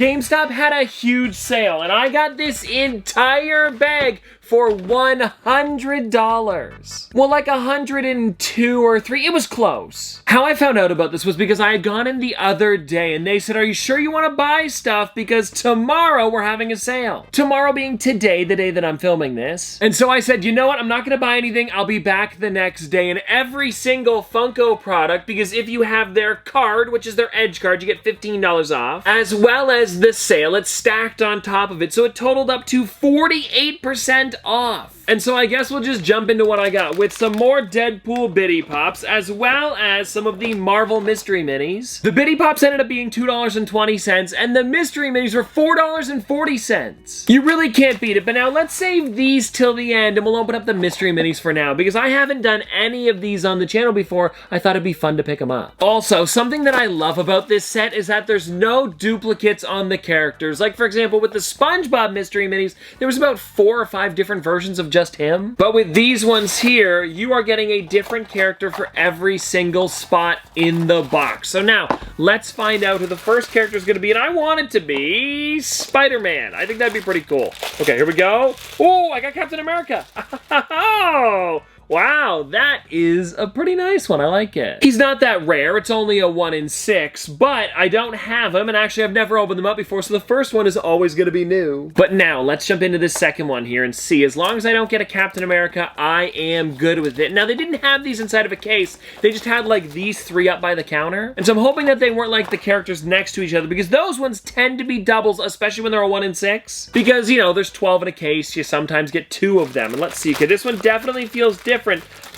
GameStop had a huge sale, and I got this entire bag for $100. Well, like 102 or 3. It was close. How I found out about this was because I had gone in the other day, and they said, are you sure you want to buy stuff? Because tomorrow we're having a sale. Tomorrow being today, the day that I'm filming this. And so I said, you know what? I'm not going to buy anything. I'll be back the next day. And every single Funko product, because if you have their card, which is their Edge card, you get $15 off, as well as the sale, it's stacked on top of it. So it totaled up to 48% off. And so I guess we'll just jump into what I got with some more Deadpool Bitty Pops, as well as some of the Marvel Mystery Minis. The Bitty Pops ended up being $2.20, and the Mystery Minis were $4.40. You really can't beat it, but now let's save these till the end, and we'll open up the Mystery Minis for now, because I haven't done any of these on the channel before. I thought it'd be fun to pick them up. Also, something that I love about this set is that there's no duplicates on the characters. Like, for example, with the SpongeBob Mystery Minis, there was about 4 or 5 different versions of just him. But with these ones here, you are getting a different character for every single spot in the box. So now, let's find out who the first character is going to be, and I want it to be Spider-Man. I think that'd be pretty cool. Okay, here we go. Oh, I got Captain America. Oh! Wow, that is a pretty nice one. I like it. He's not that rare. It's only a 1 in 6, but I don't have him, and actually I've never opened them up before, so the first one is always going to be new. But now, let's jump into this second one here and see. As long as I don't get a Captain America, I am good with it. Now, they didn't have these inside of a case. They just had, like, these 3 up by the counter. And so I'm hoping that they weren't, like, the characters next to each other, because those ones tend to be doubles, especially when they're a 1 in 6. Because, you know, there's 12 in a case. You sometimes get 2 of them. And let's see. Okay, this one definitely feels different.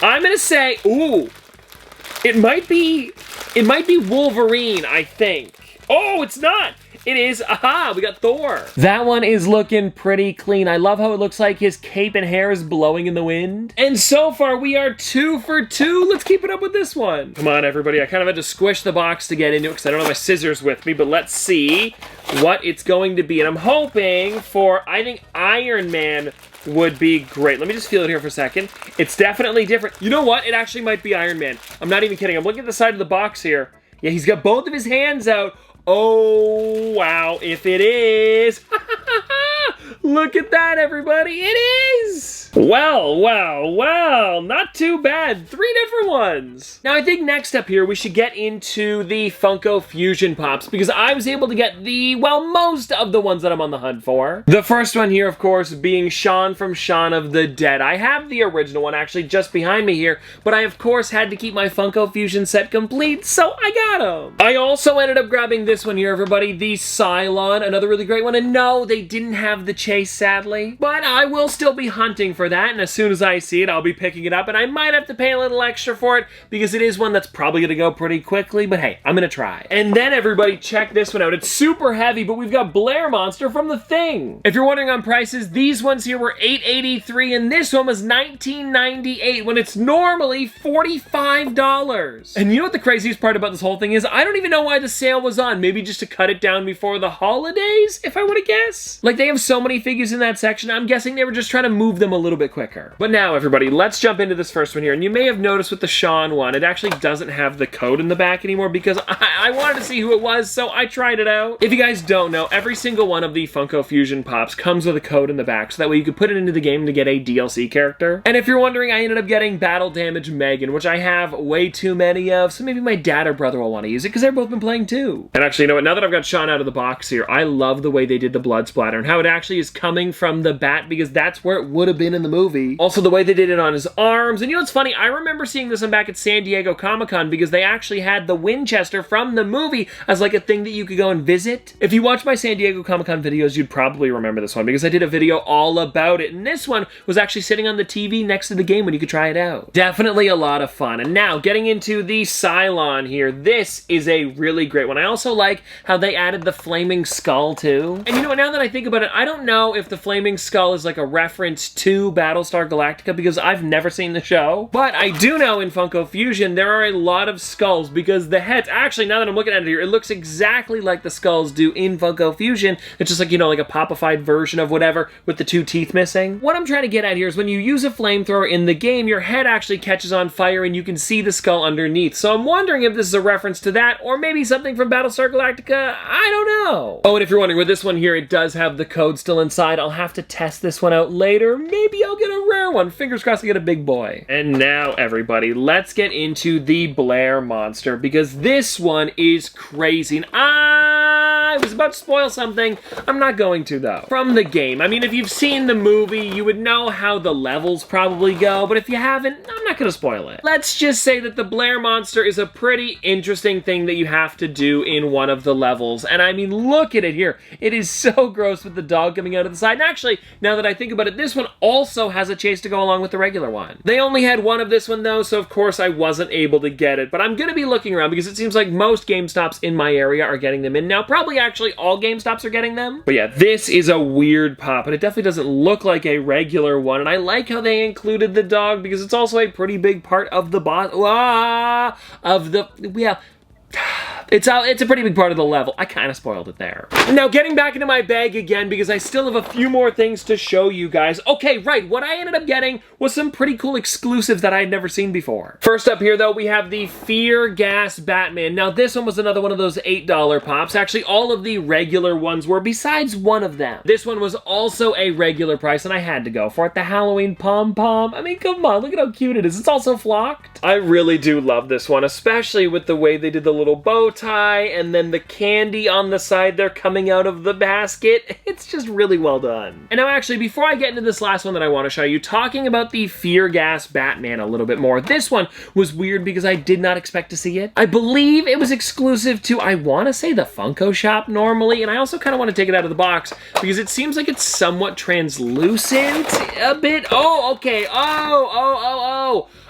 I'm gonna say, ooh, it might be Wolverine, I think. Oh, it's not. It is, aha, we got Thor. That one is looking pretty clean. I love how it looks like his cape and hair is blowing in the wind. And so far, we are 2 for 2. Let's keep it up with this one. Come on, everybody. I kind of had to squish the box to get into it because I don't have my scissors with me, but let's see what it's going to be. And I'm hoping for, I think Iron Man would be great. Let me just feel it here for a second. It's definitely different. You know what? It actually might be Iron Man. I'm not even kidding. I'm looking at the side of the box here. Yeah, he's got both of his hands out. Oh, wow. If it is. Look at that, everybody. It is. Well, well, well. Not too bad. 3 different ones. Now, I think next up here, we should get into the Funko Fusion Pops, because I was able to get the, well, most of the ones that I'm on the hunt for. The first one here, of course, being Shaun from Shaun of the Dead. I have the original one actually just behind me here, but I, of course, had to keep my Funko Fusion set complete, so I got him. I also ended up grabbing this one here, everybody, the Cylon, another really great one. And no, they didn't have the chase, sadly, but I will still be hunting for that, and as soon as I see it, I'll be picking it up, and I might have to pay a little extra for it because it is one that's probably going to go pretty quickly, but hey, I'm going to try. And then, everybody, check this one out. It's super heavy, but we've got Blair Monster from The Thing. If you're wondering on prices, these ones here were $8.83, and this one was $19.98 when it's normally $45. And you know what the craziest part about this whole thing is? I don't even know why the sale was on. Maybe just to cut it down before the holidays, if I were to guess. Like, they have so many figures in that section, I'm guessing they were just trying to move them a little bit quicker. But now, everybody, let's jump into this first one here. And you may have noticed with the Shaun one, it actually doesn't have the code in the back anymore because I wanted to see who it was, so I tried it out. If you guys don't know, every single one of the Funko Fusion Pops comes with a code in the back, so that way you could put it into the game to get a DLC character. And if you're wondering, I ended up getting Battle Damage Megan, which I have way too many of, so maybe my dad or brother will want to use it because they've both been playing too. And actually, you know what? Now that I've got Shaun out of the box here, I love the way they did the blood splatter and how it actually is coming from the bat because that's where it would have been in the movie. Also, the way they did it on his arms. And you know what's funny? I remember seeing this one back at San Diego Comic-Con because they actually had the Winchester from the movie as like a thing that you could go and visit. If you watch my San Diego Comic-Con videos, you'd probably remember this one because I did a video all about it. And this one was actually sitting on the TV next to the game when you could try it out. Definitely a lot of fun. And now, getting into the Cylon here, this is a really great one. I also like how they added the flaming skull too. And you know what, now that I think about it, I don't know if the flaming skull is like a reference to Battlestar Galactica because I've never seen the show. But I do know in Funko Fusion, there are a lot of skulls because the heads, actually, now that I'm looking at it here, it looks exactly like the skulls do in Funko Fusion. It's just like, you know, like a popified version of whatever with the 2 teeth missing. What I'm trying to get at here is when you use a flamethrower in the game, your head actually catches on fire and you can see the skull underneath. So I'm wondering if this is a reference to that or maybe something from Battlestar Galactica. I don't know. Oh, and if you're wondering, with this one here, it does have the code still inside. I'll have to test this one out later. Maybe I'll get a rare one. Fingers crossed I get a big boy. And now, everybody, let's get into the Blair monster because this one is crazy. And I was about to spoil something. I'm not going to, though. From the game. I mean, if you've seen the movie, you would know how the levels probably go, but if you haven't, I'm not going to spoil it. Let's just say that the Blair monster is a pretty interesting thing that you have to do in one of the levels. And I mean, look at it here. It is so gross with the dog coming out of the side. And actually, now that I think about it, this one also has a chase to go along with the regular one. They only had one of this one, though, so of course I wasn't able to get it. But I'm going to be looking around because it seems like most GameStops in my area are getting them in now. Probably actually all GameStops are getting them. But yeah, this is a weird pop, and it definitely doesn't look like a regular one. And I like how they included the dog because it's also a pretty big part of the boss. It's a pretty big part of the level. I kind of spoiled it there. Now, getting back into my bag again, because I still have a few more things to show you guys. Okay, right, what I ended up getting was some pretty cool exclusives that I had never seen before. First up here, though, we have the Fear Gas Batman. Now, this one was another one of those $8 pops. Actually, all of the regular ones were, besides one of them. This one was also a regular price, and I had to go for it. The Halloween pom-pom. I mean, come on, look at how cute it is. It's also flocked. I really do love this one, especially with the way they did the little bow tie and then the candy on the side there coming out of the basket. It's just really well done. And now actually, before I get into this last one that I want to show you, talking about the Fear Gas Batman a little bit more, this one was weird because I did not expect to see it. I believe it was exclusive to, I want to say, the Funko Shop normally, and I also kind of want to take it out of the box because it seems like it's somewhat translucent a bit. Oh, okay.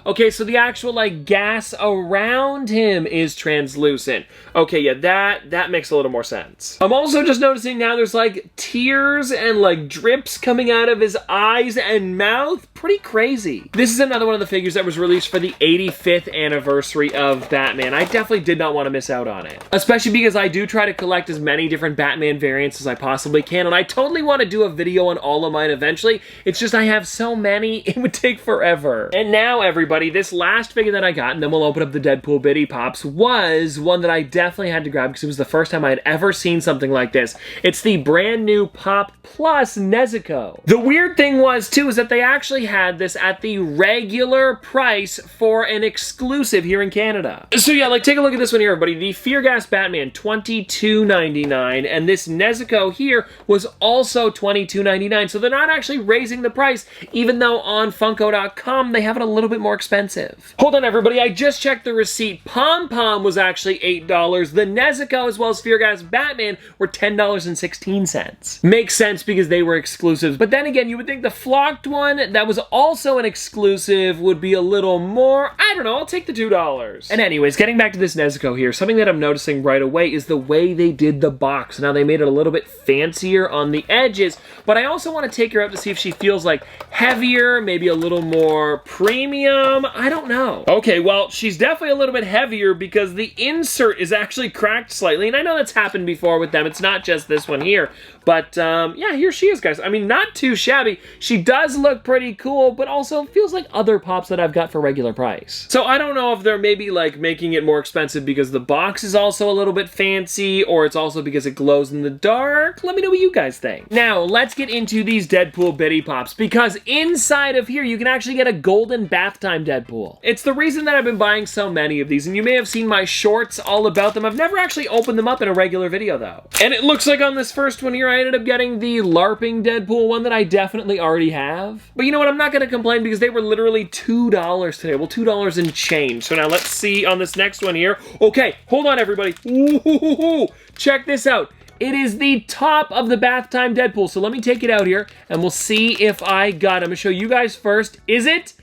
Okay, so the actual, like, gas around him is translucent. Okay, yeah, that makes a little more sense. I'm also just noticing now there's, like, tears and, like, drips coming out of his eyes and mouth. Pretty crazy. This is another one of the figures that was released for the 85th anniversary of Batman. I definitely did not want to miss out on it. Especially because I do try to collect as many different Batman variants as I possibly can, and I totally want to do a video on all of mine eventually. It's just I have so many, it would take forever. And now, everybody, this last figure that I got, and then we'll open up the Deadpool Bitty Pops, was one that I definitely had to grab because it was the first time I had ever seen something like this. It's the brand new Pop Plus Nezuko. The weird thing was, too, is that they actually had this at the regular price for an exclusive here in Canada. So yeah, like, take a look at this one here, everybody. The Fear Gas Batman, $22.99, and this Nezuko here was also $22.99, so they're not actually raising the price, even though on Funko.com they have it a little bit more expensive. Hold on, everybody, I just checked the receipt. Pom Pom was actually $8. The Nezuko as well as Fear Gas Batman were $10.16. Makes sense because they were exclusives, but then again, you would think the flocked one that was also an exclusive would be a little more. I don't know, I'll take the $2. And anyways, getting back to this Nezuko here, something that I'm noticing right away is the way they did the box. Now they made it a little bit fancier on the edges, but I also want to take her out to see if she feels like heavier, maybe a little more premium. I don't know. Okay, well, she's definitely a little bit heavier because the insert is actually cracked slightly, and I know that's happened before with them. It's not just this one here, but yeah, here she is, guys. I mean, not too shabby. She does look pretty cool, but also feels like other pops that I've got for regular price. So I don't know if they're maybe like making it more expensive because the box is also a little bit fancy, or it's also because it glows in the dark. Let me know what you guys think. Now, let's get into these Deadpool Bitty Pops, because inside of here, you can actually get a golden bath time Deadpool. It's the reason that I've been buying so many of these, and you may have seen my shorts all about them. I've never actually opened them up in a regular video, though. And it looks like on this first one here, I ended up getting the LARPing Deadpool one that I definitely already have. But you know what? I'm not going to complain because they were literally $2 today. Well, $2 and change. So now let's see on this next one here. Okay, hold on, everybody. Ooh, check this out. It is the top of the bath time Deadpool. So let me take it out here and we'll see if I got it. I'm going to show you guys first. Is it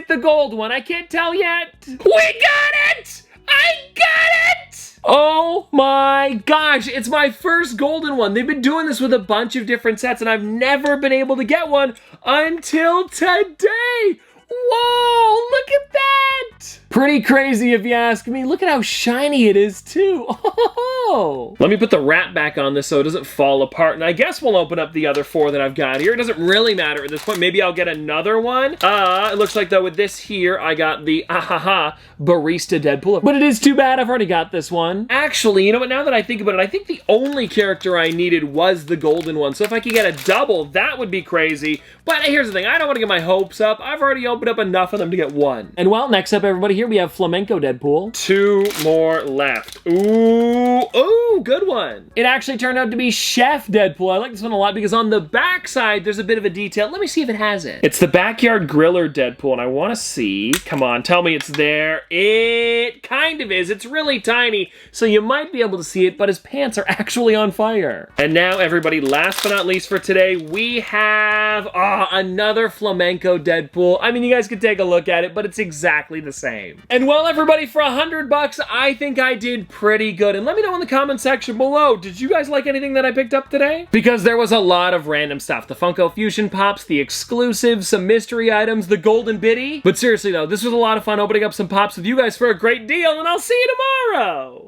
the gold one? I can't tell yet. We got it! I got it! Oh my gosh, it's my first golden one. They've been doing this with a bunch of different sets, and I've never been able to get one until today. Whoa, look at that! Pretty crazy if you ask me. Look at how shiny it is too. Oh. Let me put the wrap back on this so it doesn't fall apart, and I guess we'll open up the other 4 that I've got here. It doesn't really matter at this point. Maybe I'll get another one. It looks like though with this here, I got the Barista Deadpool, but it is too bad I've already got this one. Actually, you know what, now that I think about it, I think the only character I needed was the golden one, so if I could get a double, that would be crazy. But here's the thing, I don't want to get my hopes up. I've already opened up enough of them to get one. And well, next up, everybody, here we have Flamenco Deadpool. 2 more left. Ooh, good one. It actually turned out to be Chef Deadpool. I like this one a lot because on the back side, there's a bit of a detail. Let me see if it has it. It's the Backyard Griller Deadpool, and I want to see. Come on, tell me it's there. It kind of is. It's really tiny, so you might be able to see it, but his pants are actually on fire. And now, everybody, last but not least for today, we have another Flamenco Deadpool. I mean, you guys could take a look at it, but it's exactly the same. And well, everybody, for $100, I think I did pretty good. And let me know in the comment section below, did you guys like anything that I picked up today? Because there was a lot of random stuff. The Funko Fusion Pops, the exclusives, some mystery items, the Golden Biddy. But seriously though, this was a lot of fun opening up some Pops with you guys for a great deal, and I'll see you tomorrow!